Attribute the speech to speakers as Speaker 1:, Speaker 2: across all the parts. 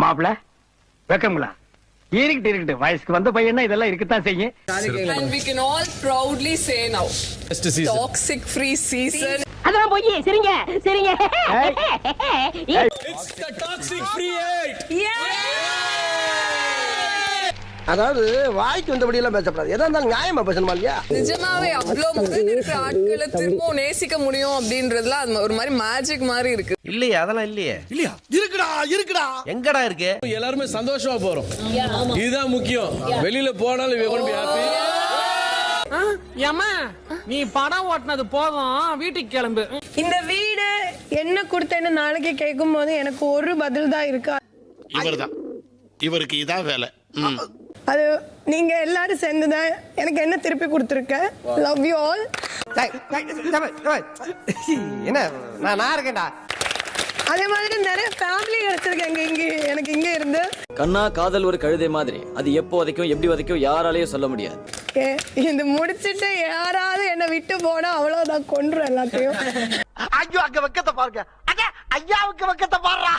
Speaker 1: மாப்பிள வெக்கங்களா இருக்கட்டு வயசுக்கு வந்த பையனா இதெல்லாம் இருக்கத்தான் செய்யும்.
Speaker 2: And we can all proudly say now, toxic free season.
Speaker 3: அதான் போய் சரிங்க சரிங்க.
Speaker 4: It's the toxic free 8.
Speaker 5: அதாவது வாய்க்கு வந்தபடி எல்லாம் பேசப்படாது. எதா இருந்தாலும் நியாயமா பேசணுமா இல்லையா?
Speaker 2: நிஜமாவே அவ்வளோ முதல் இருக்கிற ஆட்களை திரும்பவும் நேசிக்க முடியும் அப்படின்றதுல அது ஒரு மாதிரி மேஜிக் மாதிரி இருக்கு.
Speaker 6: இல்லையா அதெல்லாம் இல்லையே.
Speaker 5: இல்லையா இருக்குடா
Speaker 6: எங்கடா இருக்கு?
Speaker 4: எல்லாருமே சந்தோஷமா போறோம், இதுதான் முக்கியம். வெளியில போனாலும் we gonna be happy.
Speaker 7: ஏமா நீ படம் ஓட்டுனது போதும், வீட்டுக்கு கிளம்பு.
Speaker 8: இந்த வீடு என்ன கொடுத்தேன்னு நாளைக்கு கேட்கும் போது எனக்கு ஒரு பதில் தான் இருக்கா.
Speaker 9: இவருக்கு இதான் வேலை.
Speaker 8: அது நீங்க எல்லாரும் சேர்ந்துதான் எனக்கு என்ன திருப்பி கொடுத்துருக்க. Love you all.
Speaker 5: என்ன நான் இருக்கேன்டா.
Speaker 8: அதே மாதிரி நிறைய ஃபேமிலி கிடைச்சிருக்கேன் இங்க எனக்கு இங்க இருந்து.
Speaker 10: கண்ணா காதல் ஒரு கழுதை மாதிரி, அது எப்போ வதைக்கும் எப்படி வதைக்கும் யாராலையும் சொல்ல முடியாது.
Speaker 8: இது முடிச்சிட்டு யாராவது என்ன விட்டு போனா அவ்வளவுதான், கொன்றும் எல்லாத்தையும்.
Speaker 5: ஐயோ அங்க வெக்கத்தை பாருங்க. ஐயாவுக்கு வெக்கத்தை பாருடா.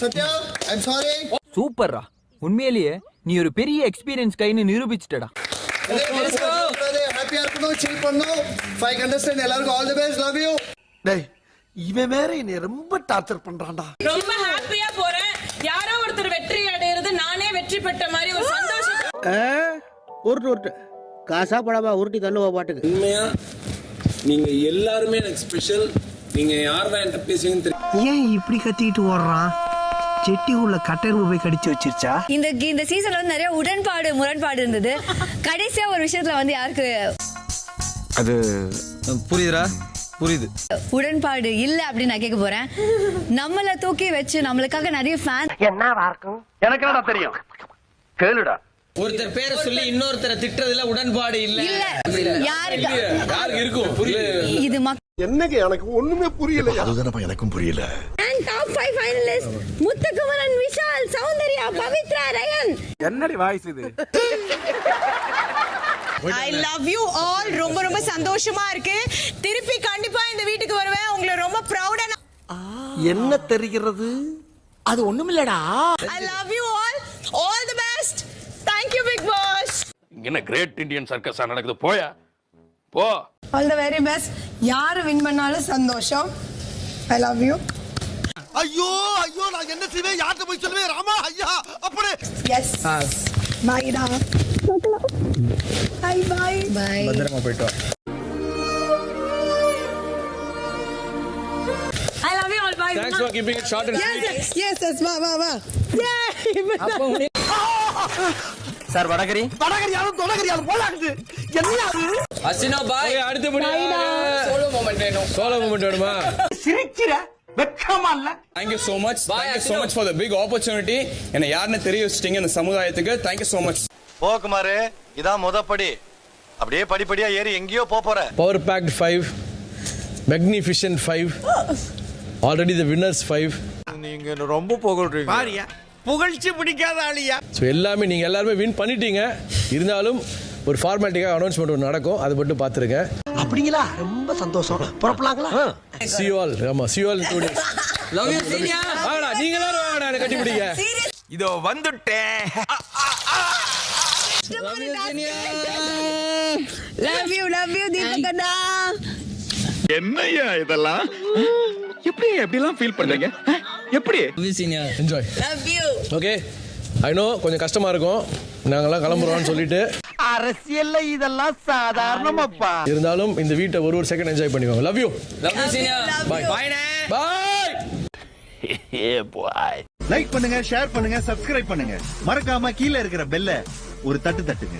Speaker 5: சத்யா ஐ அம் சாரி.
Speaker 10: சூப்பர்ரா, உண்மையிலேயே நீ ஒரு பெரிய எக்ஸ்பீரியன்ஸ் கைன்னு நிரூபிச்சிட்டடா.
Speaker 5: ஹாப்பியா இருக்கணும், chill பண்ணனும். 5 அண்டர்ஸ்டாண்ட் எல்லாருக்கும் all the best, love you. டேய் இவன் வேற என்னை ரொம்ப டார்ச்சர் பண்றான்டா.
Speaker 2: ரொம்ப ஹாப்பியா போறேன், யாரோ ஒருத்தர் வெற்றி அடையிறது நானே வெற்றி பெற்ற மாதிரி ஒரு சந்தோஷம்.
Speaker 5: உருட்டு காசா படமா உருட்டி தள்ளுவா பாட்டுக்கு.
Speaker 4: உண்மையா நீங்க எல்லாருமே எனக்கு ஸ்பெஷல். நீங்க யார் தான் என்கிட்ட பேசுவீங்கன்னு தெரியும்.
Speaker 5: ஏன் இப்படி கத்திட்டு ஓடுறான்? செட்டி உள்ள கட்டெரும்பு போய் கடிச்சு வச்சிருச்சா?
Speaker 8: இந்த சீசன்ல வந்து நிறைய முரண்பாடு இருந்தது. கடைசியா ஒரு விஷயத்துல வந்து யாருக்கு
Speaker 6: அது புரியுதுடா, புரியுது.
Speaker 8: உடன்பாடு இல்ல அப்படின்னு நான் கேட்க போறேன். நம்மள தூக்கி வச்சு நம்மளுக்காக நிறைய ஃபேன்
Speaker 5: என்னவா இருக்கும்?
Speaker 1: எனக்கு என்னடா தெரியும், கேளுடா.
Speaker 6: ஒருத்தர் பேரை சொல்லி இன்னொருத்தரை திட்டுறதுல உடன்பாடு இல்ல.
Speaker 4: யாருக்கு இருக்கும் புரியல.
Speaker 8: இது
Speaker 5: என்னங்க எனக்கு ஒண்ணுமே புரியல.
Speaker 9: அதுதானப்பா எனக்கும் புரியல.
Speaker 8: Top 5 finalist Muthukumaran, Vishal, Soundarya, Pavithra, Ryan.
Speaker 6: என்னடி வாய்ஸ் இது?
Speaker 2: I love you all. ரொம்ப ரொம்ப சந்தோஷமா இருக்கு. திருப்பி கண்டிப்பா இந்த வீட்டுக்கு வருவேன். உங்களை ரொம்ப ப்ரௌடா.
Speaker 5: என்ன தெரிகிறது? அது ஒண்ணுமில்லடா.
Speaker 2: I love you all. All the best. Thank you big boss.
Speaker 9: என்ன கிரேட் இந்தியன் சர்க்கஸா நடக்குது, போயா போ.
Speaker 8: All the very best. யார் வின் பண்ணாலும் சந்தோஷம். I love you.
Speaker 5: ஐயோ நான் என்ன செய்வேன்? யார்ட்ட போய் சொல்லுவேன்? ராமா ஐயா அப்படியே.
Speaker 8: Yes. Bye டா. Bye.
Speaker 6: பத்திரமா போயிட்டு வா.
Speaker 8: I love you all. Bye.
Speaker 4: Thanks for keeping it short and sweet.
Speaker 8: Yes. வா. Yay.
Speaker 6: சார் வடகரி
Speaker 5: தொடகரியாலும் போலாக்குது. என்னையா அது?
Speaker 6: அசினோ பாய்.
Speaker 4: அடுத்தபடி சோலோ மொமெண்ட் வேணுமா?
Speaker 5: சிரிக்கிற வெக்கமா இல்ல?
Speaker 4: Thank you so much. Thank you so much for the big opportunity. என்ன யாருன்னு தெரிய வச்சிட்டீங்க இந்த சமுதாயத்துக்கு. Thank you so much.
Speaker 6: போகுமாரு, இதான் முதப்படி. அப்படியே படிப்படியா ஏறி எங்கேயோ போற.
Speaker 4: Power packed 5, magnificent 5, already the winners 5.
Speaker 6: நீங்க ரொம்ப புகழ்றீங்க.
Speaker 5: பாரியா புகழ்ச்சி பிடிக்காத ஆளியா?
Speaker 4: ஸோ எல்லாமே எல்லாருமே வின் பண்ணிட்டீங்க. இருந்தாலும் ஒரு ஃபார்மாலிட்டிக்காக அனௌன்ஸ்மெண்ட் ஒன்று நடக்கும், அதை மட்டும் பார்த்துருங்க.
Speaker 5: அப்படிங்களா? ரொம்ப சந்தோஷம். புறப்படலாங்களா?
Speaker 4: See you all. ஆமா, see you all in 2 days.
Speaker 6: Love you சீனியா.
Speaker 4: வாடா, நீங்க எல்லாரும் வாடா, என்ன கட்டி பிடிங்க.
Speaker 6: இதோ வந்துட்டேன்.
Speaker 8: Love you தீபகண்ணா.
Speaker 9: என்னையா இதெல்லாம்? எப்படிலாம் ஃபீல் பண்றீங்க? எப்படி?
Speaker 4: Enjoy.
Speaker 8: Love you.
Speaker 4: Okay, I know கொஞ்சம் கஷ்டமா இருக்கும், நாங்கெல்லாம் கிளம்புறோம்னு சொல்லிட்டு.
Speaker 5: அரசியல்ல இதெல்லாம் சாதாரணமாப்பா.
Speaker 4: இருந்தாலும் இந்த வீட்டை ஒரு செகண்ட் என்ஜாய் பண்ணிக்கோங்க. Love you.
Speaker 6: லவ் யூ சீனியா.
Speaker 4: பை. பாய்.
Speaker 9: லைக் பண்ணுங்க, ஷேர் பண்ணுங்க, சப்ஸ்கிரைப் பண்ணுங்க. மறக்காம கீழ இருக்கிற பெல்ல ஒரு தட்டுங்க.